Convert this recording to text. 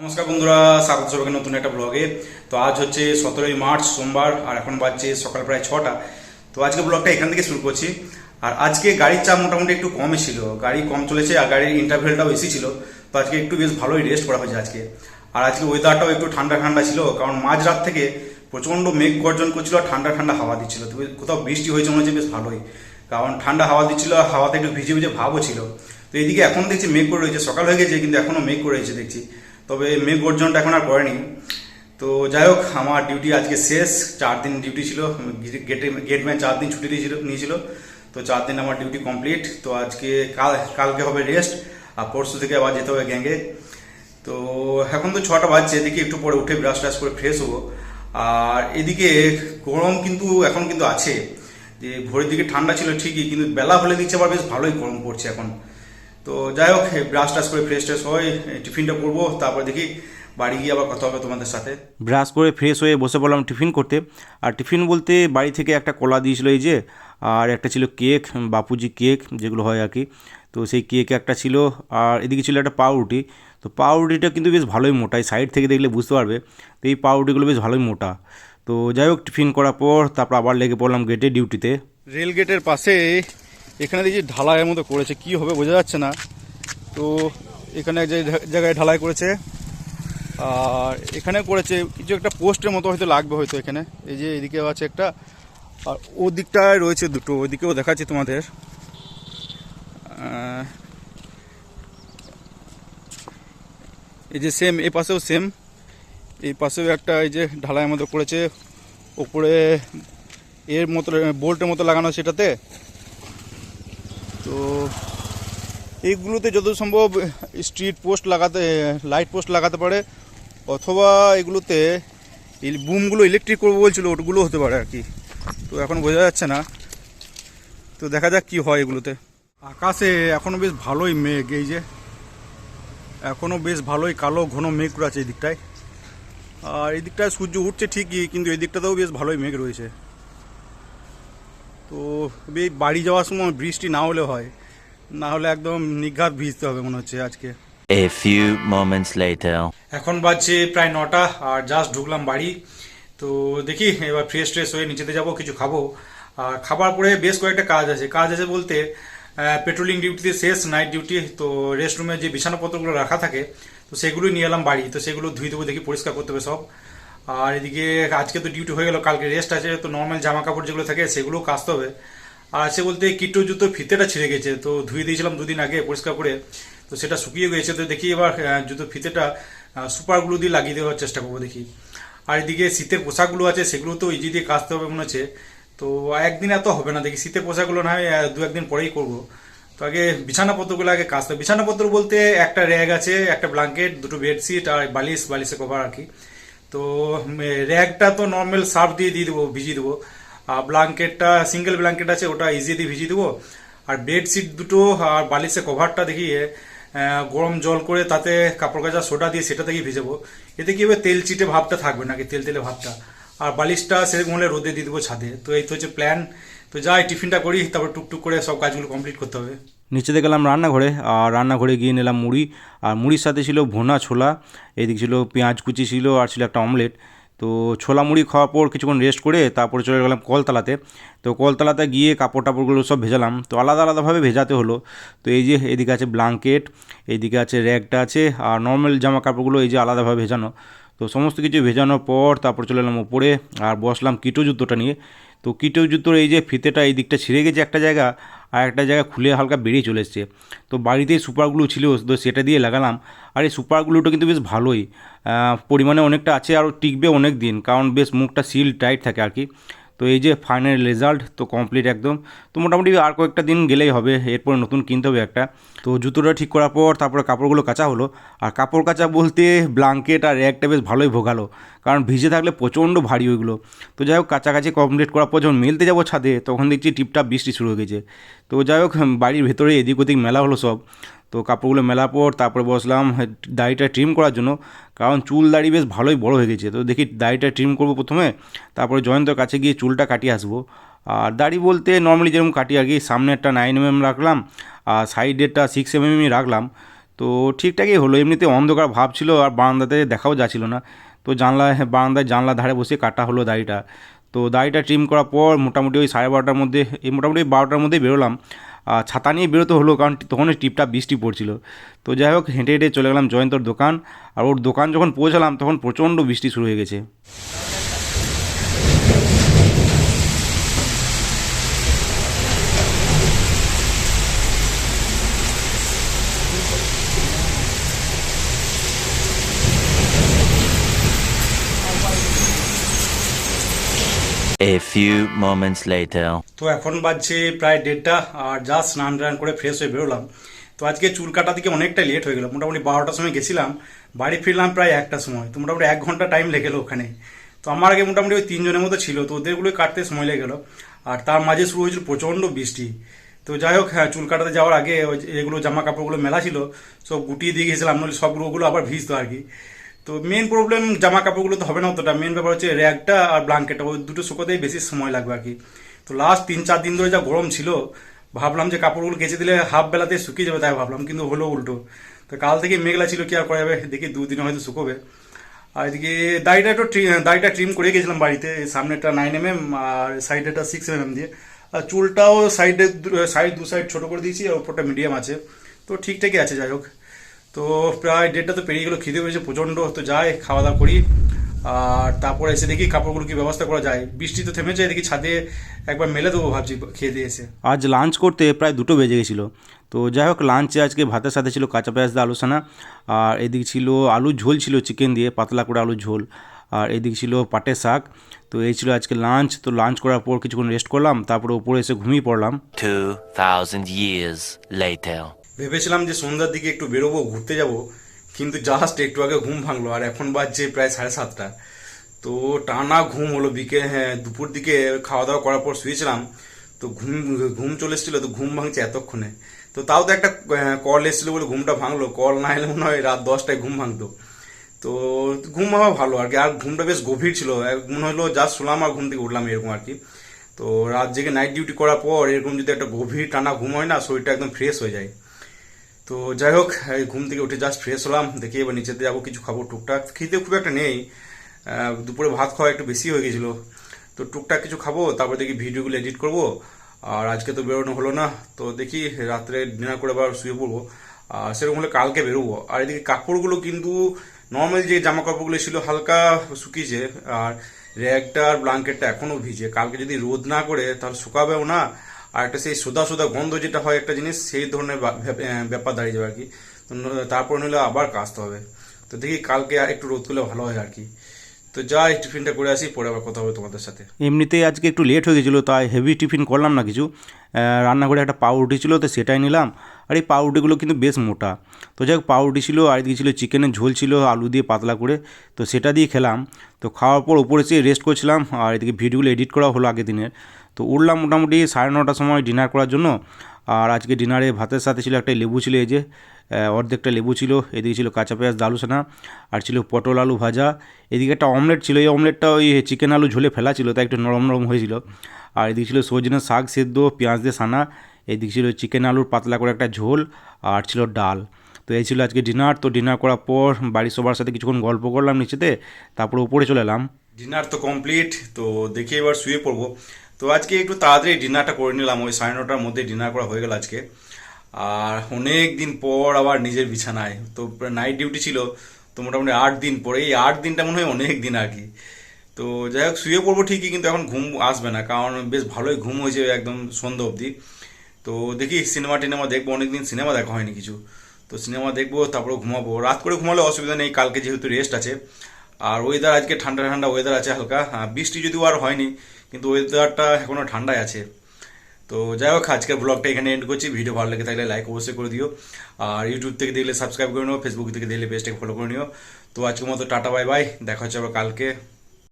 নমস্কার বন্ধুরা, স্বাগত সবাইকে নতুন একটা ব্লগে। তো আজ হচ্ছে 17ই মার্চ সোমবার, আর এখন বাজছে সকাল প্রায় 6টা। তো আজকে ব্লগটা এখান থেকে শুরু করছি। আর আজকে গাড়ির চাপ মোটামুটি একটু কমই ছিল, গাড়ি কম চলেছে আর গাড়ির ইন্টারভেলটাও বেশি ছিল। তো আজকে একটু বেশ ভালোই রেস্ট করা হয়েছে আজকে। আর আজকে ওয়েদারটাও একটু ঠান্ডা ঠান্ডা ছিল, কারণ মাঝরাত থেকে প্রচণ্ড মেঘ গর্জন করছিল আর ঠান্ডা ঠান্ডা হাওয়া দিচ্ছিল। তো কোথাও বৃষ্টি হয়েছে মনে হচ্ছে বেশ ভালোই, কারণ ঠান্ডা হাওয়া দিচ্ছিল, হাওয়াতে একটু ভিজে ভিজে ভাবও ছিল। তো এইদিকে এখন দেখছি মেঘ করে রয়েছে, সকাল হয়ে গেছে কিন্তু এখনও মেঘ করে রয়েছে দেখছি, তবে মেঘ গর্জনটা এখন আর করেনি। তো যাই হোক, আমার ডিউটি আজকে শেষ। 4 দিন ডিউটি ছিল, গেটম্যান 4 দিন ছুটি নিয়েছিল। তো 4 দিন আমার ডিউটি কমপ্লিট। তো আজকে কালকে হবে রেস্ট, আর পরশু থেকে আবার যেতে হবে গ্যাংয়ে। তো এখন তো 6টা বাজছে, এদিকে একটু পরে উঠে ব্রাশ টাশ করে ফ্রেশ হবো। আর এদিকে গরম কিন্তু এখন কিন্তু আছে, যে ভোরের দিকে ঠান্ডা ছিল ঠিকই, কিন্তু বেলা হলে দিচ্ছে আবার বেশ ভালোই গরম পড়ছে এখন। তো যাই হোক, ব্রাশ টাশ করে ফ্রেশ ট্রেশ হয়ে টিফিনটা করবো, তারপর দেখি বাড়ি গিয়ে আবার কথা হবে তোমাদের সাথে। ব্রাশ করে ফ্রেশ হয়ে বসে পড়লাম টিফিন করতে। আর টিফিন বলতে বাড়ি থেকে একটা কলা দিয়েছিল এই যে, আর একটা ছিল কেক, বাপুজি কেক যেগুলো হয় আর কি। তো সেই কেক একটা ছিল, আর এদিকে ছিল একটা পাউরুটি। তো পাউরুটিটা কিন্তু বেশ ভালোই মোটা, এই সাইড থেকে দেখলে বুঝতে পারবে। তো এই পাউরুটিগুলো বেশ ভালোই মোটা। তো যাই হোক, টিফিন করার পর তারপর আবার লেগে পড়লাম গেটে ডিউটিতে। রেল গেটের পাশে এখানে দেখি ঢালাইয়ের মতো করেছে, কি হবে বোঝা যাচ্ছে না। তো এখানে যে জায়গায় ঢালাই করেছে, আর এখানে করেছে কিছু একটা পোস্টের মতো হয়তো লাগবে হয়তো এখানে। এই যে এদিকে আছে একটা, আর ওদিকটায় রয়েছে দুটো, ওদিকেও দেখাচ্ছি তোমাদের। এই যে সেম, এই পাশেও সেম, এই পাশেও একটা এই যে ঢালাইয়ের মতো করেছে, ওপরে এর মতো বোল্টের মতো লাগানো সেটাতে। তো এইগুলোতে যত সম্ভব স্ট্রিট পোস্ট লাগাতে, লাইট পোস্ট লাগাতে পারে, অথবা এগুলোতে এই বুমগুলো ইলেকট্রিক করবো বলছিল, ওগুলো হতে পারে আর কি। তো এখন বোঝা যাচ্ছে না, তো দেখা যাক কি হয় এগুলোতে। আকাশে এখনও বেশ ভালোই মেঘ, এই যে এখনও বেশ ভালোই কালো ঘন মেঘ আছে এই দিকটায়। আর এই দিকটায় সূর্য উঠছে ঠিকই, কিন্তু এই দিকটাতেও বেশ ভালোই মেঘ রয়েছে। তো এই বাড়ি যাওয়ার সময় বৃষ্টি না হলে হয়, না হলে একদম নিঘাত ভিজতে হবে মনে হচ্ছে আজকে। A few moments later. এখন বাজছে প্রায় 9টা, আর জাস্ট ঢুকলাম বাড়ি। তো দেখি এবার ফ্রেশ ট্রেশ হয়ে নিচেতে যাব, কিছু খাবো। আর খাবার পরে বেশ কয়েকটা কাজ আছে বলতে, পেট্রোলিং ডিউটিতে শেষ, নাইট ডিউটি। তো রেস্ট রুমে যে বিছানাপত্রগুলো রাখা থাকে, তো সেগুলোই নিয়ে এলাম বাড়ি। তো সেগুলো ধুয়ে দেবো, দেখি পরিষ্কার করতে হবে সব। আর এদিকে আজকে তো ডিউটি হয়ে গেল, কালকে রেস্ট আছে। তো নর্মাল জামা কাপড় যেগুলো থাকে সেগুলোও কাচতে হবে। আর আছে বলতে কিটো জুতো ফিতেটা ছিঁড়ে গেছে, তো ধুয়ে দিয়েছিলাম 2 দিন আগে পরিষ্কার করে। তো সেটা শুকিয়ে গেছে, তো দেখি এবার জুতো ফিতেটা সুপারগুলো দিয়ে লাগিয়ে দেওয়ার চেষ্টা করবো দেখি। আর এদিকে শীতের পোশাকগুলো আছে, সেগুলো তো ইজি দিয়ে কাচতে হবে মনে হচ্ছে। তো একদিন এত হবে না, দেখি শীতের পোশাকগুলো না হয় 2-1 দিন পরেই করবো। তো আগে বিছানাপত্রগুলো আগে কাচতে হবে। বিছানাপত্র বলতে একটা র্যাগ আছে, একটা ব্ল্যাঙ্কেট, দুটো বেডশিট আর বালিশের কভার আর কি। তো র্যাগটা তো নর্মাল সার্ফ দিয়ে দেবো, ভিজিয়ে দেবো। আর ব্ল্যাঙ্কেটটা সিঙ্গেল ব্ল্যাঙ্কেট আছে, ওটা ইজি দিয়ে ভিজিয়ে দেবো। আর বেডশিট দুটো আর বালিশের কভারটা দেখি গরম জল করে তাতে কাপড় কাচা সোডা দিয়ে সেটা থেকে ভিজাবো। এতে কি হবে, তেল চিটে ভাবটা থাকবে নাকি, তেল তেলে ভাবটা। আর বালিশটা সেরকম হলে রোদে দিয়ে দেবো ছাদে। তো এই তো হচ্ছে প্ল্যান। তো যাই টিফিনটা করি, তারপর টুকটুক করে সব কাজগুলো কমপ্লিট করতে হবে। নিচেতে গেলাম রান্নাঘরে, আর রান্নাঘরে গিয়ে নিলাম মুড়ি। আর মুড়ির সাথে ছিল ভুনা ছোলা, এদিকে ছিল পেঁয়াজ কুচি ছিল, আর ছিল একটা অমলেট। তো ছোলা মুড়ি খাওয়ার পর কিছুক্ষণ রেস্ট করে তারপরে চলে গেলাম কলতলাতে। তো কলতলাতে গিয়ে কাপড় টাপড়গুলো সব ভেজালাম, তো আলাদা আলাদাভাবে ভেজাতে হলো। তো এই যে এদিকে আছে ব্ল্যাঙ্কেট, এইদিকে আছে র্যাগটা আছে, আর নর্মাল জামা কাপড়গুলো এই যে আলাদাভাবে ভেজানো। তো সমস্ত কিছু ভেজানোর পর তারপর চলে এলাম ওপরে, আর বসলাম কিটো জুতোটা নিয়ে। তো কিটো জুতোর এই যে ফিতেটা এই দিকটা ছিঁড়ে গেছে একটা জায়গা, আর একটা জায়গা খুলে হালকা বেরিয়ে চলে এসছে। তো বাড়িতেই সুপারগুলো ছিল, তো সেটা দিয়ে লাগালাম। আর এই সুপারগুলোটা কিন্তু বেশ ভালোই পরিমাণে অনেকটা আছে, আর টিকবে অনেক দিন, কারণ বেশ মুখটা সিল টাইট থাকে আর কি। তো এই যে ফাইনাল রেজাল্ট তো কমপ্লিট একদম। তো মোটামুটি আর কয়েকটা দিন গেলেই হবে, এরপরে নতুন কিনতে হবে একটা। তো জুতোটা ঠিক করার পর তারপরে কাপড়গুলো কাচা হলো। আর কাপড় কাচা বলতে ব্ল্যাঙ্কেট আর র্যাগটা বেশ ভালোই ভোগালো, কারণ ভিজে থাকলে প্রচণ্ড ভারী ওইগুলো। তো যাই হোক, কাছাকাছি কমপ্লিট করার পর যখন মেলতে যাবো ছাদে, তখন দেখছি টিপটাপ বৃষ্টি শুরু হয়ে গেছে। তো যাই হোক, বাড়ির ভেতরে এদিক ওদিক মেলা হলো সব। তো কাপড়গুলো মেলার পর তারপরে বসলাম দাড়িটা ট্রিম করার জন্য, কারণ চুল দাড়ি বেশ ভালোই বড় হয়ে গেছে। তো দেখি দাড়িটা ট্রিম করবো প্রথমে, তারপরে জয়ন্তর কাছে গিয়ে চুলটা কাটিয়ে আসবো। আর দাড়ি বলতে নর্মালি যেরকম কাটি আর কি, সামনে একটা 9 mm রাখলাম, আর সাইডেরটা 6 mm রাখলাম। তো ঠিকঠাকই হলো, এমনিতে অন্ধকার ভাব ছিল আর বারান্দাতে দেখাও যাচ্ছিল না। তো বারান্দায় জানলা ধারে বসে কাটা হলো দাড়িটা। তো দাড়িটা ট্রিম করার পর মোটামুটি ওই 12:30টার মধ্যে, মোটামুটি 12টার মধ্যেই বেরোলাম। আর ছাতা নিয়ে বেরোতে হলো, কারণ তখন টিপটাপ বৃষ্টি পড়ছিল। তো যাই হোক, হেঁটে হেঁটে চলে গেলাম জয়ন্তর দোকান। আর ওর দোকান যখন পৌঁছালাম তখন প্রচণ্ড বৃষ্টি শুরু হয়ে গেছে। A few moments later. তো এখন বাজছে প্রায় 1:30 আর জাস্ট স্নান টান করে ফ্রেশ হয়ে বেরোলাম। তো আজকে চুল কাটা থেকে অনেকটা লেট হয়ে গেল, মোটামুটি 12টার সময় গেছিলাম, বাড়ি ফিরলাম প্রায় 1টার সময়। তো মোটামুটি 1 ঘন্টা টাইম লেগে গেলো ওখানে। তো আমার আগে মোটামুটি ওই 3 জনের মতো ছিল, তো ওদেরগুলো কাটতে সময় লেগে গেলো। আর তার মাঝে শুরু হয়েছিল প্রচণ্ড বৃষ্টি। তো যাই হোক, হ্যাঁ, চুল কাটাতে যাওয়ার আগে ওই এগুলো জামা কাপড়গুলো মেলা ছিল সব গুটিয়ে দিয়ে গেছিলাম, নাহলে সবগুলো আবার ভিজতো আর কি। তো মেন প্রবলেম জামা কাপড়গুলো তো হবে না অতটা, মেন ব্যাপার হচ্ছে র্যাগটা আর ব্ল্যাঙ্কেটটা, ওই দুটো শুকোতেই বেশি সময় লাগবে আর কি। তো লাস্ট 3-4 দিন ধরে যা গরম ছিল, ভাবলাম যে কাপড়গুলো কেচে দিলে হাফ বেলাতে শুকিয়ে যাবে, তাই ভাবলাম, কিন্তু হলো উল্টো। তো কাল থেকে মেঘলা ছিল, কি আর করা যাবে, দেখি 2 দিনে হয়তো শুকোবে। আর এদিকে দাড়িটা ট্রিম করে গেছিলাম বাড়িতে, সামনেটা 9 mm আর সাইডেটা 6 mm দিয়ে। আর চুলটাও দু সাইড ছোট করে দিয়েছি, আর উপরটা মিডিয়াম আছে। তো ঠিকঠাকই আছে। যাই হোক, তো প্রায় 1:30 তো পেরিয়ে গেলো, খিদে পেয়েছে প্রচণ্ড। তো যাই খাওয়া দাওয়া করি, আর তারপরে এসে দেখি কাপড়গুলো কি ব্যবস্থা করা যায়। বৃষ্টি তো থেমেছে, দেখি ছাদে একবার মেলে দেবো ভাবছি খেয়ে দিয়ে এসে। আজ লাঞ্চ করতে প্রায় 2টো বেজে গেছিলো। তো যাই হোক, লাঞ্চে আজকে ভাতের সাথে ছিল কাঁচা পেঁয়াজ দিয়ে আলু সানা, আর এদিকে ছিল আলুর ঝোল, ছিল চিকেন দিয়ে পাতলা করে আলুর ঝোল, আর এদিকে ছিল পাটের শাক। তো এই ছিল আজকে লাঞ্চ। তো লাঞ্চ করার পর কিছুক্ষণ রেস্ট করলাম, তারপরে উপরে এসে ঘুমিয়ে পড়লাম। 2,000 years later. ভেবেছিলাম যে সন্ধ্যার দিকে একটু বেরোবো, ঘুরতে যাব, কিন্তু জাস্ট একটু আগে ঘুম ভাঙলো। আর এখন বাজছে প্রায় 7:30। তো টানা ঘুম হলো হ্যাঁ, দুপুর দিকে খাওয়া দাওয়া করার পর শুয়েছিলাম, তো ঘুম চলে এসেছিল, তো ঘুম ভাঙছে এতক্ষণে। তো তাও তো একটা কল এসেছিল বলে ঘুমটা ভাঙলো, কল না এলে মনে হয় রাত 10টায় ঘুম ভাঙতো। তো ঘুম ভাঙা ভালো আর কি। আর ঘুমটা বেশ গভীর ছিল, মনে হলো জাস্ট শুলাম আর ঘুম থেকে উঠলাম, এরকম আর কি। তো রাত জেগে নাইট ডিউটি করার পর এরকম যদি একটা গভীর টানা ঘুম হয় না, শরীরটা একদম ফ্রেশ হয়ে যায়। তো যাই হোক, ঘুম থেকে উঠে জাস্ট ফ্রেশ হলাম, দেখি এবার নিচেতে যাবো, কিছু খাবো টুকটাক। খিদে খুব একটা নেই, দুপুরে ভাত খাওয়া একটু বেশি হয়ে গেছিলো। তো টুকটাক কিছু খাবো, তারপর দেখি ভিডিওগুলো এডিট করবো। আর আজকে তো বেরোনো হলো না, তো দেখি রাত্রে ডিনার করে আবার শুয়ে পড়বো। আর সেরকম হলে কালকে বেরোবো। আর এদিকে কাপড়গুলো কিন্তু নর্মাল যে জামা কাপড়গুলো ছিল হালকা শুকিয়েছে, আর র্যাগটা আর ব্ল্যাঙ্কেটটা এখনও ভিজে। কালকে যদি রোদ না করে তাহলে শুকাবেও না, আর একটা সেই সোদা সোদা গন্ধ যেটা হয় একটা জিনিস, সেই ধরনের ব্যাপার দাঁড়িয়ে যাবে আর কি। তারপর নিলে আবার কাচতে হবে। তো দেখি কালকে একটু রোদ করলে ভালো হয় আর কি। তো যাই টিফিনটা করে আসি, পরে আবার কথা হবে তোমাদের সাথে। এমনিতেই আজকে একটু লেট হয়ে গেছিলো, তাই হেভি টিফিন করলাম না কিছু। রান্নাঘরে একটা পাউরুটি ছিল, তো সেটাই নিলাম। আর এই পাউরুটিগুলো কিন্তু বেশ মোটা। তো যাই হোক, পাউরুটি ছিল, আর এদিকে ছিল চিকেনের ঝোল ছিল আলু দিয়ে পাতলা করে, তো সেটা দিয়ে খেলাম। তো খাওয়ার পর উপরে এসে রেস্ট করছিলাম, আর এদিকে ভিডিওগুলো এডিট করা হলো আগের দিনের। তো উঠলাম মোটামুটি 9:30টার সময় ডিনার করার জন্য। আর আজকে ডিনারে ভাতের সাথে ছিল একটা লেবু ছিল, এই যে অর্ধেকটা লেবু ছিল, এদিকে ছিল কাঁচা পেঁয়াজ আলু সানা, আর ছিল পটল আলু ভাজা। এদিকে একটা অমলেট ছিল, এই অমলেটটা ওই চিকেন আলু ঝোলে ফেলা ছিল, তাই একটু নরম নরম হয়েছিল। আর এদিকে ছিল সজনে শাক সেদ্ধ পেঁয়াজ দিয়ে সানা, এদিকে ছিল চিকেন আলুর পাতলা করে একটা ঝোল, আর ছিল ডাল। তো এই ছিল আজকে ডিনার। তো ডিনার করার পর বাড়ির সবার সাথে কিছুক্ষণ গল্প করলাম নিচেতে, তারপরে উপরে চলে এলাম। ডিনার তো কমপ্লিট, তো দেখি এবার শুয়ে পড়বো। তো আজকে একটু তাড়াতাড়ি ডিনারটা করে নিলাম, ওই 9:30টার মধ্যে ডিনার করা হয়ে গেল আজকে। আর অনেক দিন পর আবার নিজের বিছানায়, তো নাইট ডিউটি ছিল, তো মোটামুটি 8 দিন পরে, এই 8 দিনটা মনে হয় অনেক দিন আর কি। তো যাই হোক, শুয়ে পড়বো ঠিকই, কিন্তু এখন ঘুম আসবে না, কারণ বেশ ভালোই ঘুম হয়েছে একদম সন্ধ্যা অবধি। তো দেখি সিনেমা টিনেমা দেখবো, অনেকদিন সিনেমা দেখা হয়নি কিছু। তো সিনেমা দেখবো, তারপরে ঘুমাবো। রাত করে ঘুমালে অসুবিধা নেই, কালকে যেহেতু রেস্ট আছে। আর ওয়েদার আজকে ঠান্ডা ঠান্ডা ওয়েদার আছে হালকা, বৃষ্টি যদিও আর হয়নি, কিন্তু ওয়েদারটা এখনও ঠান্ডায় আছে। তো যাই হোক, আজকের ব্লগটা এখানে এন্ড করছি। ভিডিও ভালো লেগে থাকলে লাইক অবশ্যই করে দিও, আর ইউটিউব থেকে দেখলে সাবস্ক্রাইব করে নিও, ফেসবুক থেকে দেখলে পেজটাকে ফলো করে নিও। তো আজকের মতো টাটা বাই বাই, দেখা হচ্ছে আবার কালকে।